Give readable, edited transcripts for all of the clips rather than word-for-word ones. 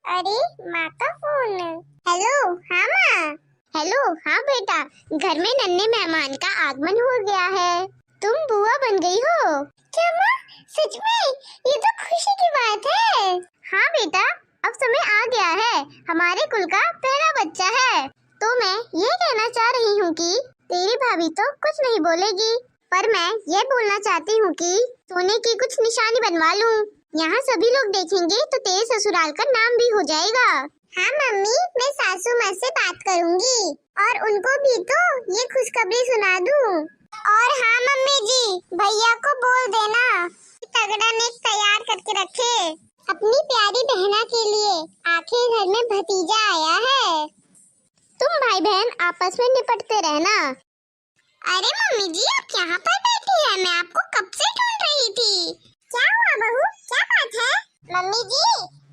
अरे माँ का फोन। हेलो हाँ माँ। हेलो हाँ बेटा, घर में नन्हे मेहमान का आगमन हो गया है। तुम बुआ बन गई हो। क्या माँ, सच में? ये तो खुशी की बात है। हाँ बेटा, अब समय आ गया है, हमारे कुल का पहला बच्चा है। तो मैं ये कहना चाह रही हूँ कि तेरी भाभी तो कुछ नहीं बोलेगी, पर मैं ये बोलना चाहती हूँ कि सोने की कुछ निशानी बनवा लूँ। यहाँ सभी लोग देखेंगे तो तेरे ससुराल का नाम भी हो जाएगा। हाँ मम्मी, मैं सासू माँ से बात करूँगी और उनको भी तो ये खुशखबरी सुना दूँ। और हाँ मम्मी जी, भैया को बोल देना तगड़ा नेक तैयार करके रखे अपनी प्यारी बहना के लिए। आखिर घर में भतीजा आया है। तुम भाई बहन आपस में निपटते रहना। अरे मम्मी जी, आप यहाँ पर बैठी हैं, मैं आपको कब से ढूंढ रही थी। क्या हुआ बहू, क्या बात है? मम्मी जी,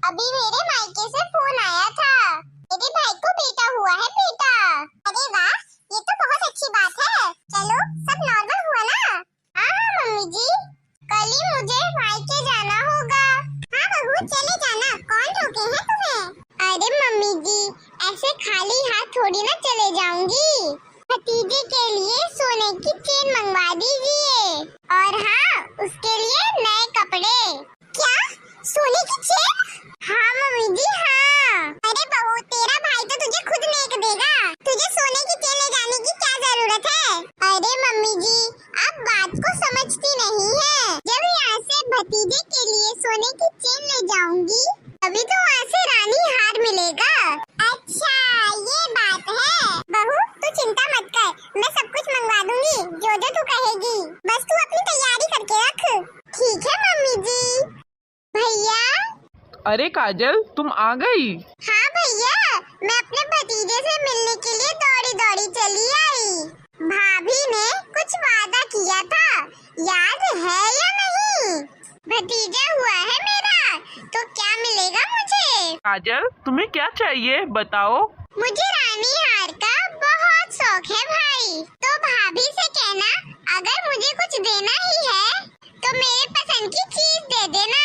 अभी मेरे मायके से फोन आया था, मेरे भाई को बेटा हुआ है बेटा। अरे वाह, ये तो बहुत अच्छी बात है। चलो सब नॉर्मल हुआ ना? हाँ हाँ मम्मी जी, कल ही मुझे मायके जाना होगा। हाँ बहू चले जाना, कौन रोके हैं तुम्हें? अरे मम्मी जी, ऐसे खाली हाथ थोड़ी ना चले जाऊंगी। भतीजे के लिए सोने की चेन मंगवा दीजिए और हाँ, उसके लिए नए कपड़े। क्या, सोने की चेन? हाँ मम्मी जी हाँ। अरे बहू, तेरा भाई तो तुझे खुद नेक देगा, तुझे सोने की चेन ले जाने की क्या जरूरत है? अरे मम्मी जी, आप बात को समझती नहीं है। जब यहाँ से भतीजे के लिए सोने की चेन ले जाऊंगी, तभी तो वहाँ से रानी हार मिलेगा। अच्छा ये बात है। बहू तू चिंता मत कर, मैं सब कुछ मंगवा दूंगी जो जो तू कहेगी, बस तू अपनी तैयारी करके रख। ठीक है मम्मी जी। भैया। अरे काजल, तुम आ गई? हाँ भैया, मैं अपने भतीजे से मिलने के लिए दौड़ी दौड़ी चली आई। भाभी ने कुछ वादा किया था, याद है या नहीं? भतीजा हुआ है मेरा, तो क्या मिलेगा मुझे? काजल, तुम्हें क्या चाहिए बताओ? मुझे रानी हार का बहुत शौक है भाई, तो भाभी से कहना अगर मुझे कुछ देना ही है तो मेरे पसंद की चीज दे देना।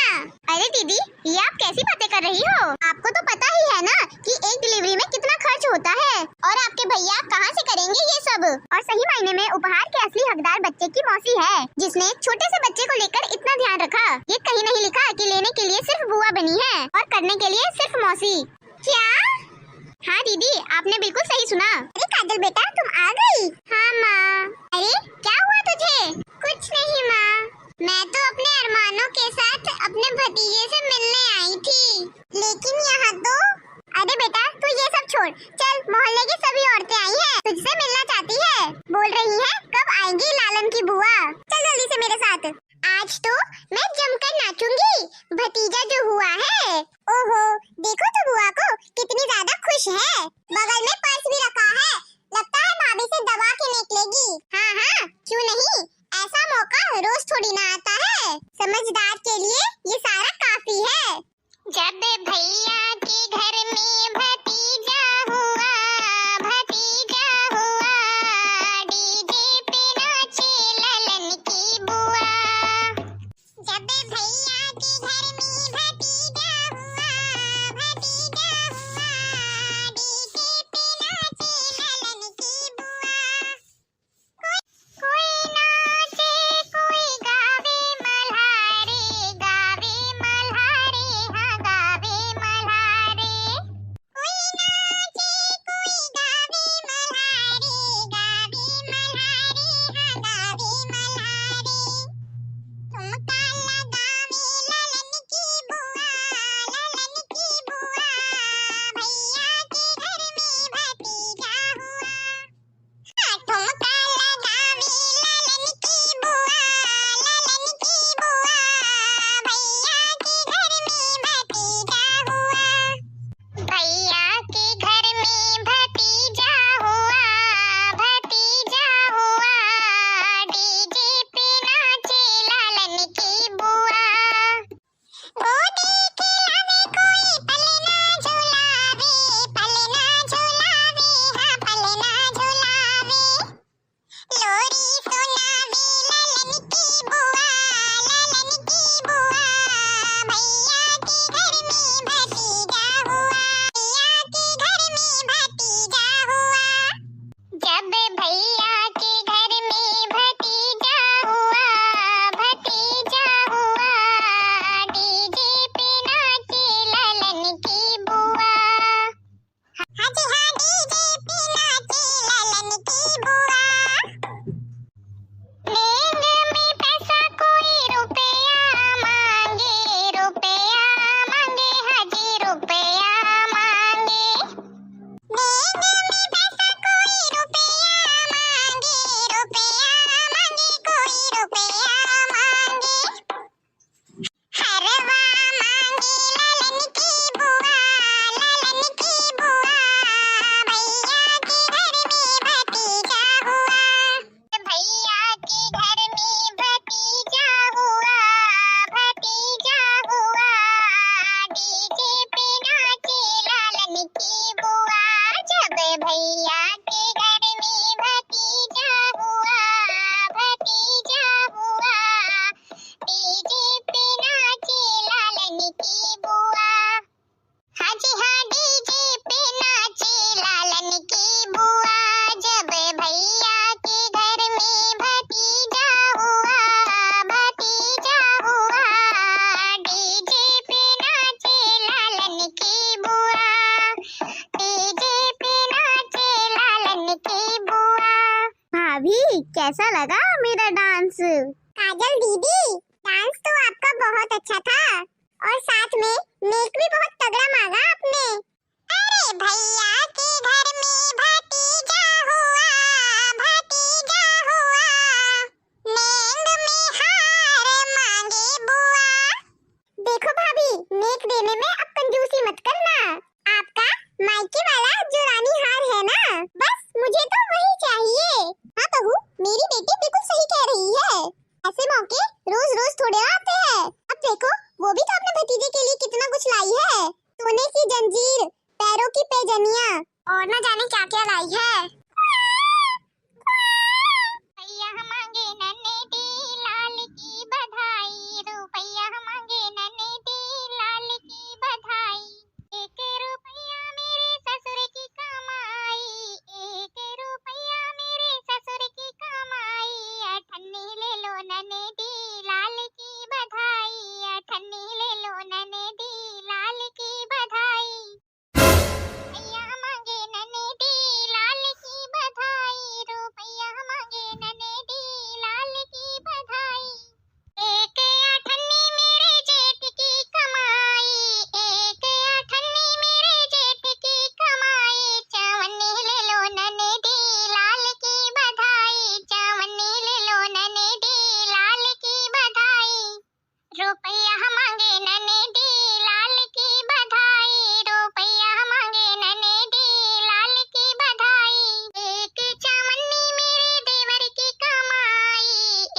अरे दीदी, ये आप कैसी बातें कर रही हो? आपको तो पता ही है ना कि एक डिलीवरी में कितना खर्च होता है, और आपके भैया कहाँ से करेंगे ये सब? और सही मायने में उपहार के असली हकदार बच्चे की मौसी है, जिसने छोटे से बच्चे को लेकर इतना ध्यान रखा। ये कहीं नहीं लिखा कि लेने के लिए सिर्फ बुआ बनी है और करने के लिए सिर्फ मौसी। क्या? हाँ दीदी, आपने बिल्कुल सही सुना। अरे काजल बेटा, तुम आ गई? हाँ माँ। अरे क्या हुआ तुझे? कुछ नहीं माँ, मैं तो अपने अरमानों के साथ अपने भतीजे से मिलने आई थी, लेकिन यहाँ तो। अरे बेटा तू ये सब छोड़, चल मोहल्ले की सभी औरतें आई हैं, तुझसे मिलना चाहती है, बोल रही हैं कब आएंगी लालन की बुआ। चल जल्दी से मेरे साथ, आज तो मैं जमकर नाचूंगी, भतीजा जो हुआ है। ओहो, देखो तो बुआ को कितनी ज्यादा खुश है, बगल में पर्स भी रखा है, लगता है भाभी से दबा के निकलेगी। हाँ हाँ क्यों नहीं, ऐसा मौका रोज थोड़ी ना आता है, समझदार के लिए ये सारा काफी है। जब भैया के घर में भतीजा हुआ, भतीजा हुआ, डीजे पे नाचे ललन की बुआ। जब भैया के घर में भतीजा हुआ, भतीजा हुआ, डीजे पे कैसा लगा मेरा डांस? काजल दीदी, डांस तो आपका बहुत अच्छा था और साथ में मेक भी बहुत तगड़ा मांगा आपने। अरे भैया के घर में भतीजा हुआ, भतीजा हुआ, नेंग में हार मांगे बुआ। देखो भाभी, नेक देने में अब कंजूसी मत करना। आपका मायके वाला जो रानी हार है ना, बस मुझे तो वही चाहिए। हाँ बहू, मेरी बेटी बिल्कुल सही कह रही है। ऐसे मौके रोज रोज थोड़े आते हैं। अब देखो, वो भी तो अपने भतीजे के लिए कितना कुछ लाई है। सोने की जंजीर, पैरों की पैजनियां और न जाने क्या क्या लाई है। भैया मांगे नन्हे दी लाल की बधाई, रुपैया मांगे नन्हे दी लाल की बधाई। 1 रुपया मेरे ससुर की कमाई, 1 रुपया मेरे ससुर की कमाई। अठन्नी ले लो नन्हे दी लाल की बधाई, अठन्नी ले लो नन्हे दी लाल की बधाई। भैया मांगे नन्हे दी लाल की बधाई, रुपैया मांगे नन्हे दी लाल की बधाई। 1 अठन्नी मेरे जेठ की कमाई, 1 अठन्नी मेरे जेठ की कमाई। चवन्नी ले लो नन्हे दी लाल की बधाई, चवन्नी ले लो नन्हे दी लाल की बधाई। रुपैया मांगे नन्हे दी लाल की बधाई, रुपैया मांगे नन्हे दी लाल की बधाई। 1 चवन्नी मेरे देवर की कमाई,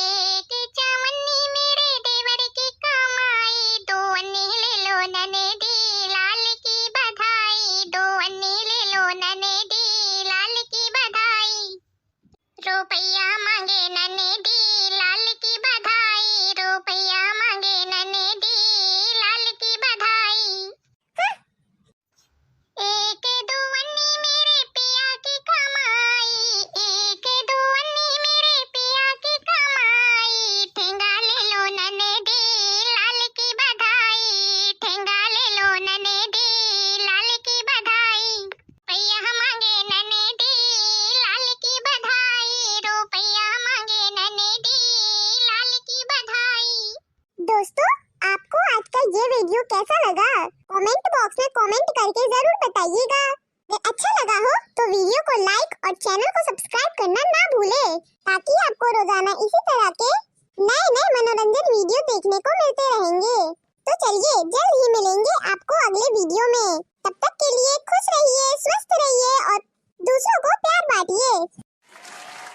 1 चवन्नी मेरे देवर की कमाई। 2 अन्नी ले लो नन्हे दी लाल की बधाई, 2 अन्नी ले लो नन्हे दी लाल की बधाई। रुपैया मांगे नन्हे दी लाल की बधाई, रुपैया मांगे नन्हे दी लाल की बधाई। 1 2 अन्नी मेरे पिया की कमाई, 1 2 अन्नी मेरे पिया की कमाई। ठेंगा ले लो नन्हे दी लाल की बधाई, ठेंगा ले लो नन्हे दी लाल की बधाई। रुपैया मांगे नन्हे दी लाल की बधाई, रुपैया मांगे नन्हे दी लाल की बधाई। दोस्तों, आपको आज का ये वीडियो कैसा लगा? कमेंट बॉक्स में कमेंट करके जरूर बताइएगा। अगर अच्छा लगा हो तो वीडियो को लाइक और चैनल को सब्सक्राइब करना ना भूलें, ताकि आपको रोजाना इसी तरह के नए नए मनोरंजन वीडियो देखने को मिलते रहेंगे। तो चलिए, जल्द ही मिलेंगे आपको अगले वीडियो में। तब तक के लिए खुश रहिए, स्वस्थ रहिए और दूसरों को प्यार बांटिए।